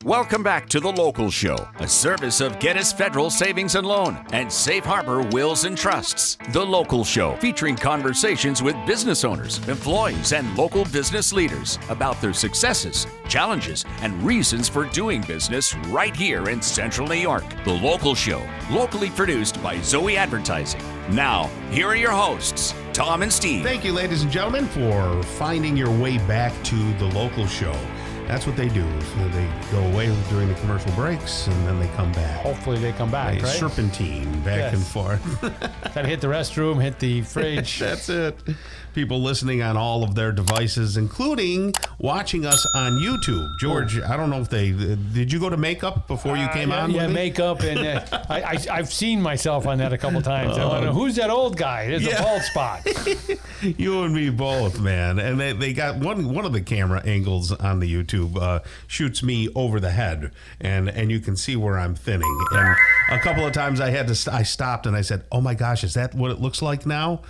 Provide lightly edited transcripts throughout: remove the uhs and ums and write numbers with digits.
Welcome back to The Local Show, a service of Gettys Federal Savings and Loan and Safe Harbor Wills and Trusts. The Local Show, featuring conversations with business owners, employees, and local business leaders about their successes, challenges, and reasons for doing business right here in Central New York. The Local Show, locally produced by Zoey Advertising. Now, here are your hosts, Tom and Steve. Thank you, ladies and gentlemen, for finding your way back to The Local Show. That's what they do. So they go away during the commercial breaks, and then they come back. Hopefully they come back, right? Serpentine back and forth. Gotta hit the restroom, hit the fridge. That's it. People listening on all of their devices, including watching us on YouTube. George, I don't know if did you go to makeup before you came on? Yeah, makeup, and I've seen myself on that a couple times. I wonder, who's that old guy? There's a bald spot. You and me both, man. And they got one of the camera angles on the YouTube shoots me over the head, and you can see where I'm thinning. And a couple of times I stopped and I said, "Oh my gosh, is that what it looks like now?"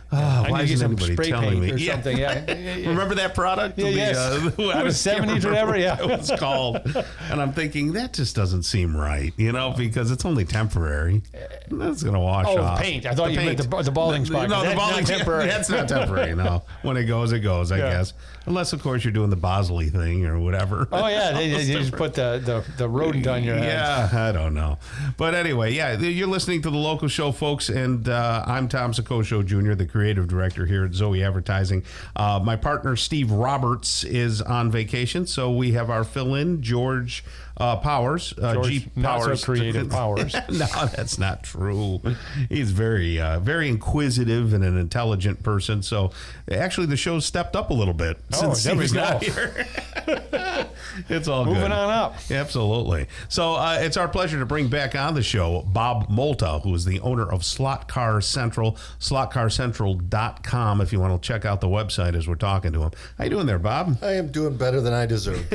Why isn't anybody telling me? Or something. Yeah. Remember that product? Yes. It was 70s or whatever. Yeah, it was called. And I'm thinking that just doesn't seem right, because it's only temporary. That's gonna wash off. Oh, paint. I thought you meant the balding spot. No, the balding temporary. That's not temporary. No, when it goes, I guess. Unless, of course, you're doing the Bosley thing or whatever. Oh yeah, they just put the rodent on your head. Yeah, I don't know. But anyway, you're listening to The Local Show, folks, and I'm Tom Soccocio Jr., the creative director here at Zoey Advertising. My partner, Steve Roberts, is on vacation, so we have our fill-in, George Powers. George, not so creative Powers. No, that's not true. He's very inquisitive and an intelligent person. So actually, the show's stepped up a little bit since Steve's not here. It's all good. Moving on up. Absolutely. So it's our pleasure to bring back on the show Bob Malta, who is the owner of Slot Car Central, slotcarcentral.com, if you want to check out the website as we're talking to him. How you doing there, Bob? I am doing better than I deserve.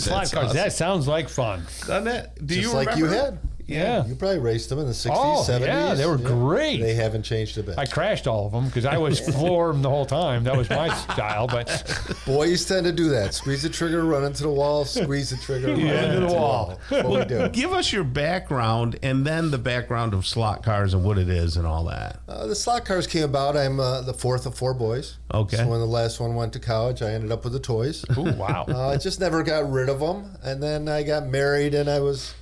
Slot cars, that sounds like fun. Doesn't it? Do you remember? Like you had. Yeah. You probably raced them in the 60s, 70s. Yeah, they were great. They haven't changed a bit. I crashed all of them because I was floored them the whole time. That was my style. But boys tend to do that. Squeeze the trigger, run into the wall, squeeze the trigger, run into the wall. That's what we do. Give us your background and then the background of slot cars and what it is and all that. The slot cars came about. I'm the fourth of four boys. Okay. So when the last one went to college, I ended up with the toys. Ooh, wow. I just never got rid of them. And then I got married, and I was...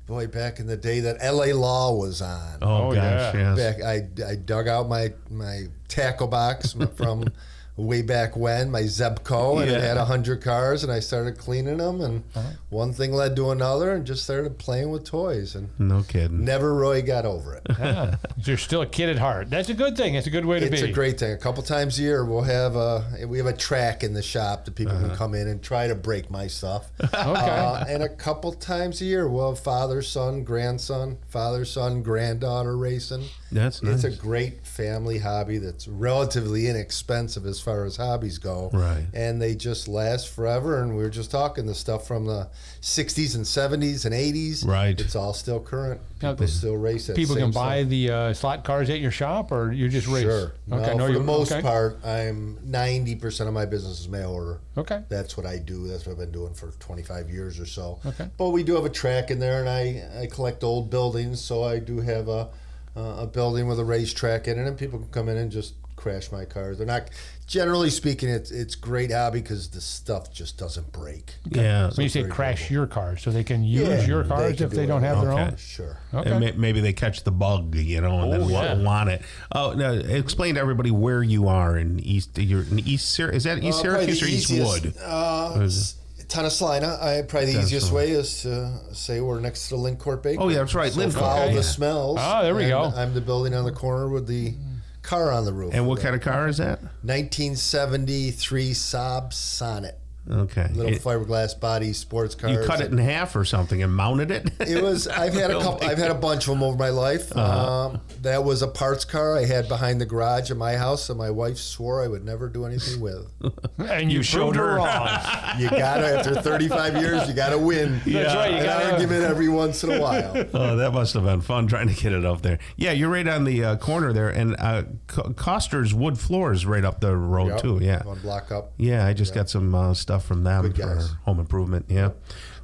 Boy, back in the day that LA Law was on. Oh gosh, yeah. Yes. Back, I dug out my tackle box from way back when, my Zebco, and it had 100 cars, and I started cleaning them, and one thing led to another, and just started playing with toys, and no kidding. Never really got over it. Yeah. You're still a kid at heart. That's a good thing. It's a good way to be. It's a great thing. A couple times a year, we have a track in the shop that people can come in and try to break my stuff. Okay. And a couple times a year, we'll have father, son, grandson, father, son, granddaughter racing. That's nice. It's a great family hobby that's relatively inexpensive as far as hobbies go. Right. And they just last forever. And we were just talking the stuff from the 60s and 70s and 80s. Right. It's all still current. Now, People still race it. People can buy the slot cars at your shop, or you just race? Sure. Okay. No, for the most part, I'm 90% of my business is mail order. Okay. That's what I do. That's what I've been doing for 25 years or so. Okay. But we do have a track in there, and I collect old buildings, so I do have a building with a racetrack in it, and people can come in and just crash my cars. They're not, generally speaking, it's great hobby because the stuff just doesn't break. Yeah. When you say crash your cars, so they can use your cars if they don't have their own? Sure. Okay. And maybe they catch the bug, and then want it. Oh, now explain to everybody where you are in East. You're in East Syracuse. Is that East Syracuse or Eastwood? Tennis-Lina. Probably the easiest way is to say we're next to the Lincourt Bakery. Oh, yeah, that's right. So Lincourt. follow the smells. Oh, there we go. I'm the building on the corner with the car on the roof. And what kind of car is that? 1973 Saab Sonnet. Okay. Little fiberglass body sports car. You cut it in half or something and mounted it? It was. I've had a bunch of them over my life. That was a parts car I had behind the garage in my house, and my wife swore I would never do anything with. And you showed her wrong. You gotta, after 35 years, you gotta win. That's right. You got an argument every once in a while. Oh, that must have been fun trying to get it up there. Yeah, you're right on the corner there, and Coster's wood floors right up the road too. Yeah, one block up. Yeah, I just got some stuff from them Good for guys. home improvement. Yeah.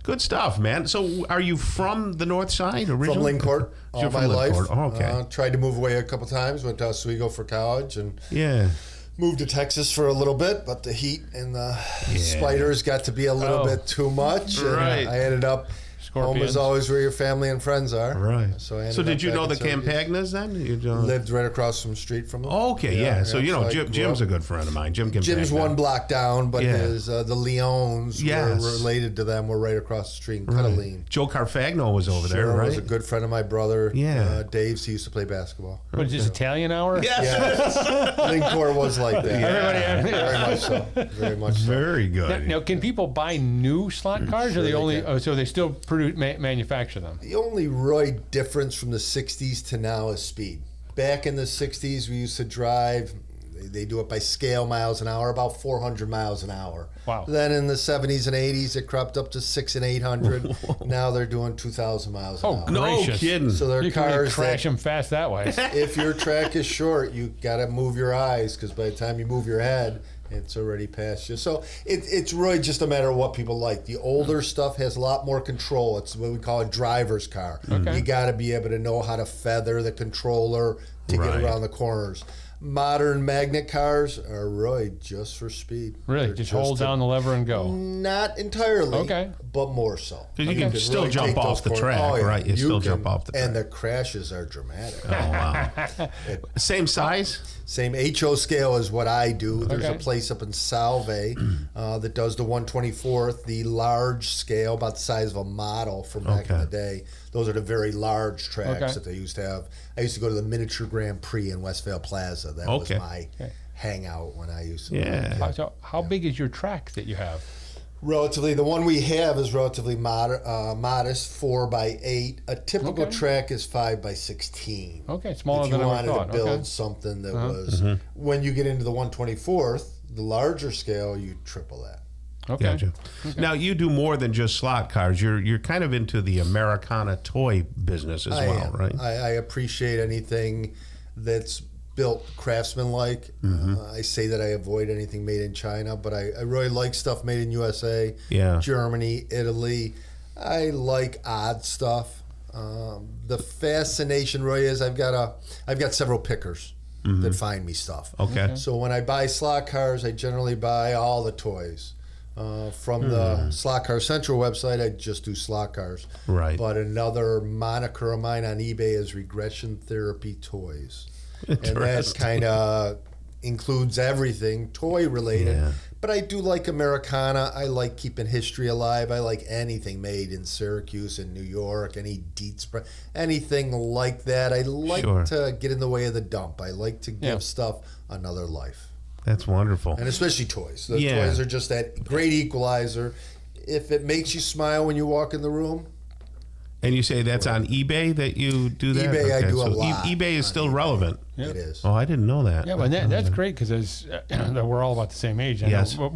Good stuff, man. So are you from the north side originally? From Lincourt all You're my from life. Lincourt. Oh, okay. Tried to move away a couple times. Went to Oswego for college and Yeah. moved to Texas for a little bit, but the heat and the spiders got to be a little bit too much. And Right. I ended up. Home is always where your family and friends are. Right. So I ended So did up you back know in the Syracuse. Campagnas then? You Lived right across from the street from them. Okay, yeah. So you know, I grew Jim's up- a good friend of mine. Jim Campagna. Jim's one block down, but Yeah. his the Leons Yes. were related to them. Were right across the street in Cuttaline. Joe Carfagno was over there, Sure, right? was a good friend of my brother. Yeah. Dave's. He used to play basketball. What is this, Italian hour? Yes. Yeah, Lincourt was like that. Everybody, Very much so. Very much so. Very good. Now, can people buy new slot cars, Sure or they they only? can. Oh, so they still produce, manufacture them? The only real difference from the 60s to now is speed. Back in the 60s, we used to drive, they do it by scale miles an hour, about 400 miles an hour. Wow. Then in the 70s and 80s, it crept up to 600 and 800. Now they're doing 2,000 miles an hour. No Gracious. kidding. So they're You can really cars crash that, them fast that way. if your track is short, you got to move your eyes because by the time you move your head, it's already past you. So it's really just a matter of what people like. The older stuff has a lot more control. It's what we call a driver's car. Okay. You got to be able to know how to feather the controller to Right. get around the corners. Modern magnet cars are really just for speed. Really, They're just hold down the lever and go. Not entirely, Okay. but more so. 'Cause you can still really jump take off those the corners. track, Oh, yeah. right? You still jump off the track. And the crashes are dramatic. Oh, wow. Same size? Same HO scale as what I do. There's Okay. a place up in Salve that does the 124th, the large scale, about the size of a model from back in Okay. the day. Those are the very large tracks Okay. that they used to have. I used to go to the Miniature Grand Prix in Westvale Plaza. That Okay. was my hangout when I used to. Yeah. So how big is your track that you have? Relatively, the one we have is relatively modest, 4x8. A typical Okay. track is 5x16. Okay, smaller If than you I wanted thought. to build Okay. something that was, when you get into the 124th, the larger scale, you triple that. Okay. Gotcha. Now you do more than just slot cars. You're kind of into the Americana toy business as I well, am. right? I appreciate anything that's built craftsman-like. I say that I avoid anything made in China, but I really like stuff made in USA, Yeah. Germany, Italy. I like odd stuff. The fascination really is I've got several pickers that find me stuff. Okay. So when I buy slot cars, I generally buy all the toys. From the Slot Car Central website, I just do slot cars. Right. But another moniker of mine on eBay is Regression Therapy Toys. And that Interesting. kind of includes everything toy related. Yeah. But I do like Americana. I like keeping history alive. I like anything made in Syracuse and New York, any Dietz, anything like that. I like Sure. to get in the way of the dump. I like to give Yeah. stuff another life. That's wonderful. And especially toys. The Yeah. toys are just that great equalizer. If it makes you smile when you walk in the room, And you say that's on eBay that you do that? eBay, I do a so lot eBay is on still eBay. relevant. it is. Oh, I didn't know that. Yeah, but that's great because we're all about the same age. I Yes. know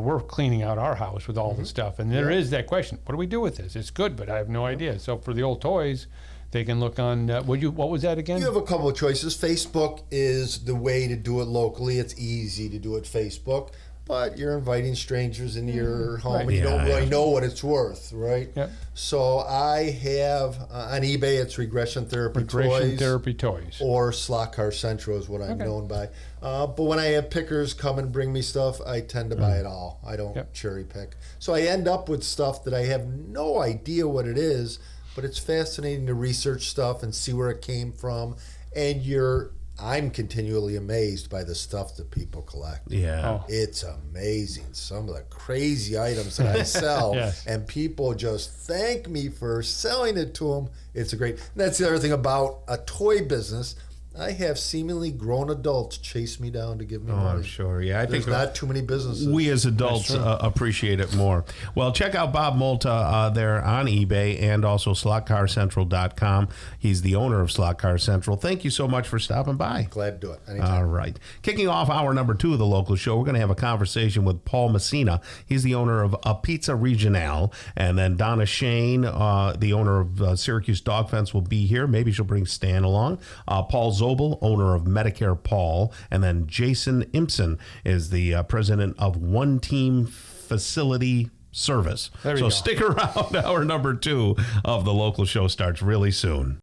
we're cleaning out our house with all the stuff, and there is that question: what do we do with this? It's good, but I have no idea. So for the old toys, they can look on. What was that again? You have a couple of choices. Facebook is the way to do it locally. It's easy to do it Facebook, but you're inviting strangers into your home Right. and you don't Yeah, really yeah. know what it's worth, right? Yep. So I have on eBay, it's Regression Therapy Regression Toys. Therapy Toys. Or Slot Car Central is what I'm Okay. known by. But when I have pickers come and bring me stuff, I tend to buy it all. I don't Yep. cherry pick. So I end up with stuff that I have no idea what it is, but it's fascinating to research stuff and see where it came from. And I'm continually amazed by the stuff that people collect. Yeah. Oh. It's amazing. Some of the crazy items that I sell, Yes. and people just thank me for selling it to them. It's a great. And that's the other thing about a toy business. I have seemingly grown adults chase me down to give me Oh, money. I'm sure. Yeah, I There's think not too many businesses. we as adults appreciate it more. Well, check out Bob Malta there on eBay and also slotcarcentral.com. He's the owner of Slot Car Central. Thank you so much for stopping by. Glad to do it. Anytime. All right. Kicking off hour number 2 of the local show, we're going to have a conversation with Paul Messina. He's the owner of A Pizza Regionale. And then Donna Shane, the owner of Syracuse Dog Fence, will be here. Maybe she'll bring Stan along. Paul Zobel, owner of Medicare Paul. And then Jason Impson is the president of One Team Facility service. There you So go. stick around. Hour number 2 of the local show starts really soon.